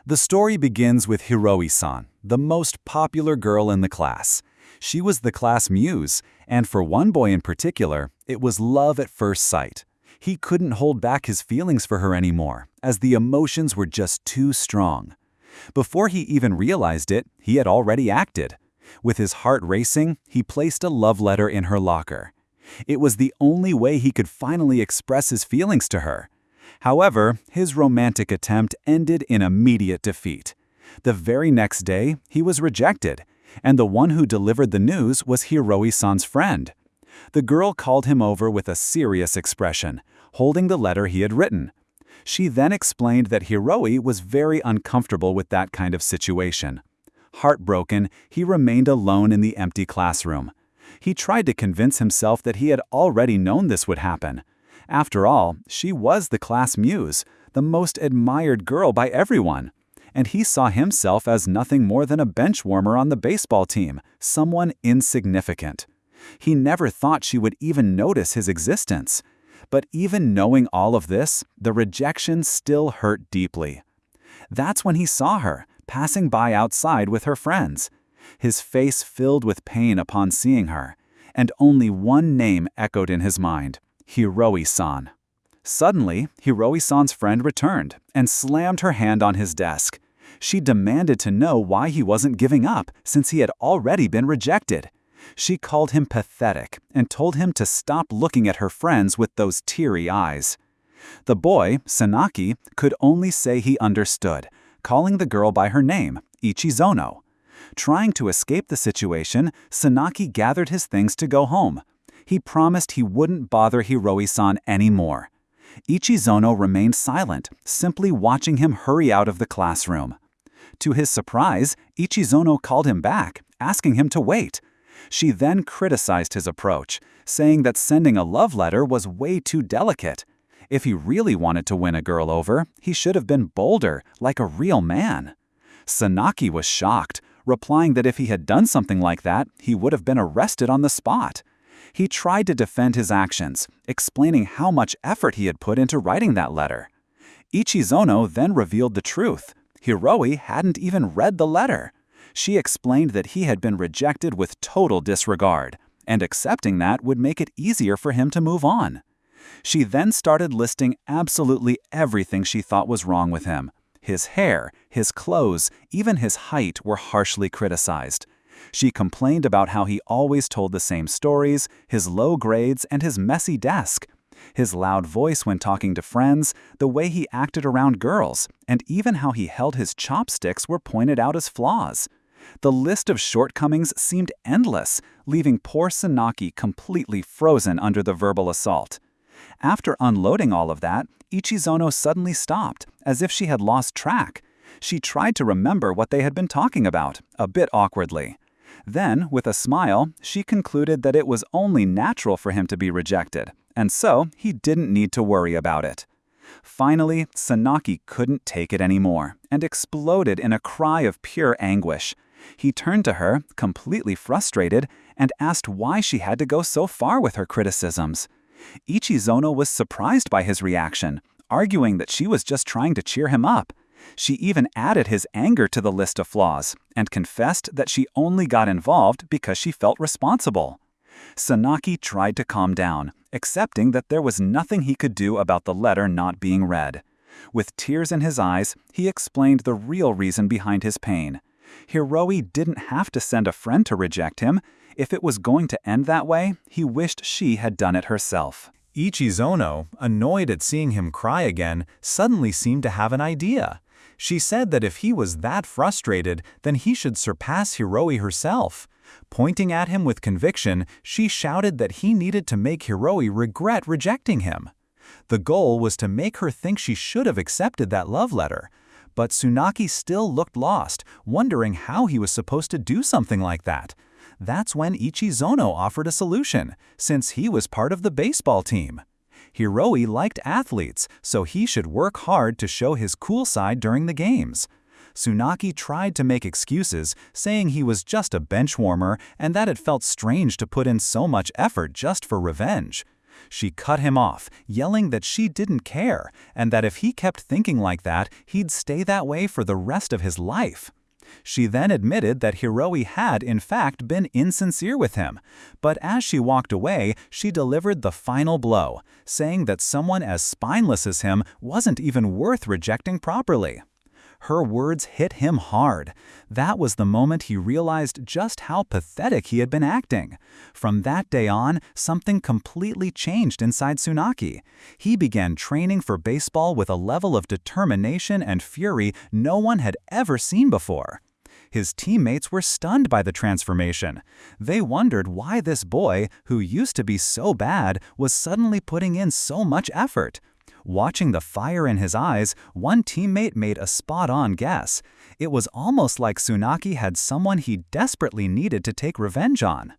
The story begins with Hiroi-san, the most popular girl in the class. She was the class muse, and for one boy in particular, it was love at first sight. He couldn't hold back his feelings for her anymore, as the emotions were just too strong. Before he even realized it, he had already acted. With his heart racing, he placed a love letter in her locker. It was the only way he could finally express his feelings to her. However, his romantic attempt ended in immediate defeat. The very next day, he was rejected, and the one who delivered the news was Hiroi-san's friend. The girl called him over with a serious expression, holding the letter he had written. She then explained that Hiroi was very uncomfortable with that kind of situation. Heartbroken, he remained alone in the empty classroom. He tried to convince himself that he had already known this would happen. After all, she was the class muse, the most admired girl by everyone. And he saw himself as nothing more than a bench warmer on the baseball team, someone insignificant. He never thought she would even notice his existence. But even knowing all of this, the rejection still hurt deeply. That's when he saw her, passing by outside with her friends. His face filled with pain upon seeing her, and only one name echoed in his mind: Hiroi-san. Suddenly, Hiroi-san's friend returned and slammed her hand on his desk. She demanded to know why he wasn't giving up, since he had already been rejected. She called him pathetic and told him to stop looking at her friends with those teary eyes. The boy, Sanaki, could only say he understood, calling the girl by her name, Ichizono. Trying to escape the situation, Sanaki gathered his things to go home. He promised he wouldn't bother Hiroi-san anymore. Ichizono remained silent, simply watching him hurry out of the classroom. To his surprise, Ichizono called him back, asking him to wait. She then criticized his approach, saying that sending a love letter was way too delicate. If he really wanted to win a girl over, he should have been bolder, like a real man. Sanaki was shocked, replying that if he had done something like that, he would have been arrested on the spot. He tried to defend his actions, explaining how much effort he had put into writing that letter. Ichizono then revealed the truth. Hiroi hadn't even read the letter. She explained that he had been rejected with total disregard, and accepting that would make it easier for him to move on. She then started listing absolutely everything she thought was wrong with him. His hair, his clothes, even his height were harshly criticized. She complained about how he always told the same stories, his low grades, and his messy desk. His loud voice when talking to friends, the way he acted around girls, and even how he held his chopsticks were pointed out as flaws. The list of shortcomings seemed endless, leaving poor Sanaki completely frozen under the verbal assault. After unloading all of that, Ichizono suddenly stopped, as if she had lost track. She tried to remember what they had been talking about, a bit awkwardly. Then, with a smile, she concluded that it was only natural for him to be rejected, and so he didn't need to worry about it. Finally, Sanaki couldn't take it anymore, and exploded in a cry of pure anguish. He turned to her, completely frustrated, and asked why she had to go so far with her criticisms. Ichizono was surprised by his reaction, arguing that she was just trying to cheer him up. She even added his anger to the list of flaws, and confessed that she only got involved because she felt responsible. Sanaki tried to calm down, accepting that there was nothing he could do about the letter not being read. With tears in his eyes, he explained the real reason behind his pain. Hiroi didn't have to send a friend to reject him. If it was going to end that way, he wished she had done it herself. Ichizono, annoyed at seeing him cry again, suddenly seemed to have an idea. She said that if he was that frustrated, then he should surpass Hiroi herself. Pointing at him with conviction, she shouted that he needed to make Hiroi regret rejecting him. The goal was to make her think she should have accepted that love letter. But Tsunaki still looked lost, wondering how he was supposed to do something like that. That's when Ichizono offered a solution, since he was part of the baseball team. Hiroi liked athletes, so he should work hard to show his cool side during the games. Tsunaki tried to make excuses, saying he was just a bench warmer and that it felt strange to put in so much effort just for revenge. She cut him off, yelling that she didn't care, and that if he kept thinking like that, he'd stay that way for the rest of his life. She then admitted that Hiroi had, in fact, been insincere with him, but as she walked away, she delivered the final blow, saying that someone as spineless as him wasn't even worth rejecting properly. Her words hit him hard. That was the moment he realized just how pathetic he had been acting. From that day on, something completely changed inside Tsunaki. He began training for baseball with a level of determination and fury no one had ever seen before. His teammates were stunned by the transformation. They wondered why this boy, who used to be so bad, was suddenly putting in so much effort. Watching the fire in his eyes, one teammate made a spot-on guess. It was almost like Tsunaki had someone he desperately needed to take revenge on.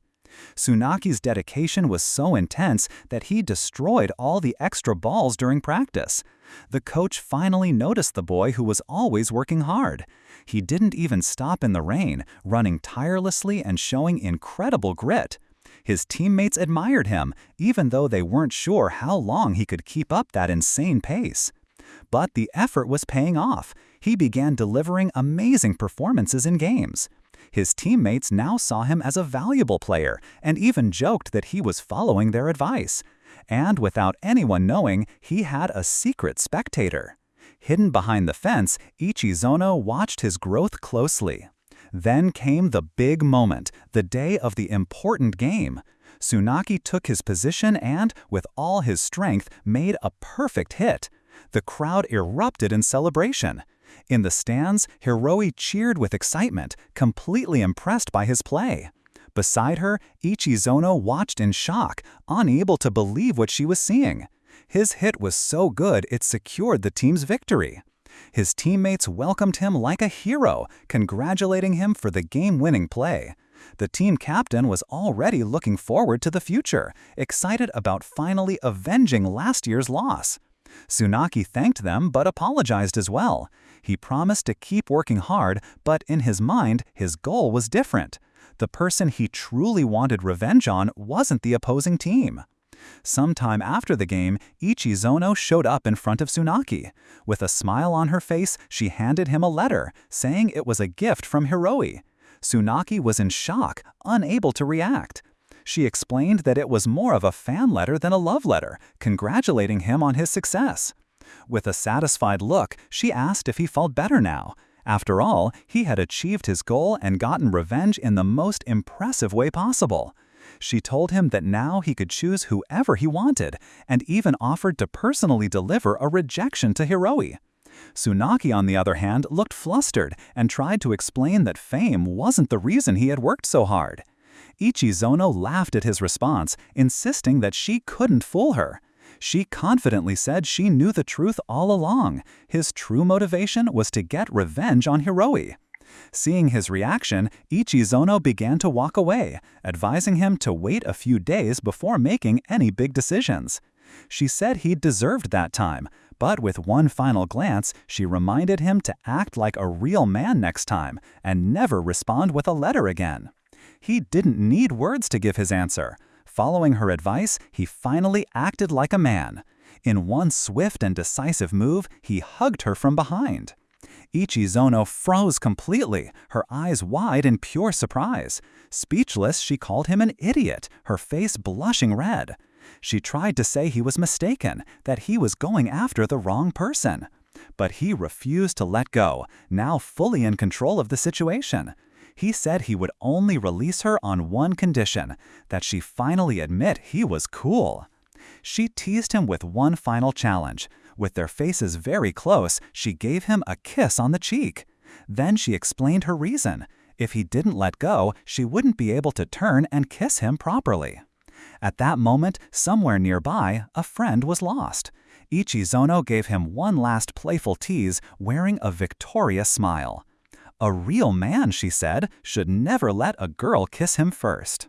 Tsunaki's dedication was so intense that he destroyed all the extra balls during practice. The coach finally noticed the boy who was always working hard. He didn't even stop in the rain, running tirelessly and showing incredible grit. His teammates admired him, even though they weren't sure how long he could keep up that insane pace. But the effort was paying off. He began delivering amazing performances in games. His teammates now saw him as a valuable player and even joked that he was following their advice. And without anyone knowing, he had a secret spectator. Hidden behind the fence, Ichizono watched his growth closely. Then came the big moment, the day of the important game. Tsunaki took his position and, with all his strength, made a perfect hit. The crowd erupted in celebration. In the stands, Hiroi cheered with excitement, completely impressed by his play. Beside her, Ichizono watched in shock, unable to believe what she was seeing. His hit was so good it secured the team's victory. His teammates welcomed him like a hero, congratulating him for the game-winning play. The team captain was already looking forward to the future, excited about finally avenging last year's loss. Tsunaki thanked them but apologized as well. He promised to keep working hard, but in his mind, his goal was different. The person he truly wanted revenge on wasn't the opposing team. Sometime after the game, Ichizono showed up in front of Tsunaki. With a smile on her face, she handed him a letter, saying it was a gift from Hiroi. Tsunaki was in shock, unable to react. She explained that it was more of a fan letter than a love letter, congratulating him on his success. With a satisfied look, she asked if he felt better now. After all, he had achieved his goal and gotten revenge in the most impressive way possible. She told him that now he could choose whoever he wanted, and even offered to personally deliver a rejection to Hiroi. Tsunaki, on the other hand, looked flustered and tried to explain that fame wasn't the reason he had worked so hard. Ichizono laughed at his response, insisting that she couldn't fool her. She confidently said she knew the truth all along. His true motivation was to get revenge on Hiroi. Seeing his reaction, Ichizono began to walk away, advising him to wait a few days before making any big decisions. She said he'd deserved that time, but with one final glance, she reminded him to act like a real man next time and never respond with a letter again. He didn't need words to give his answer. Following her advice, he finally acted like a man. In one swift and decisive move, he hugged her from behind. Ichizono froze completely, her eyes wide in pure surprise. Speechless, she called him an idiot, her face blushing red. She tried to say he was mistaken, that he was going after the wrong person. But he refused to let go, now fully in control of the situation. He said he would only release her on one condition, that she finally admit he was cool. She teased him with one final challenge. With their faces very close, she gave him a kiss on the cheek. Then she explained her reason. If he didn't let go, she wouldn't be able to turn and kiss him properly. At that moment, somewhere nearby, a friend was lost. Ichizono gave him one last playful tease, wearing a victorious smile. A real man, she said, should never let a girl kiss him first.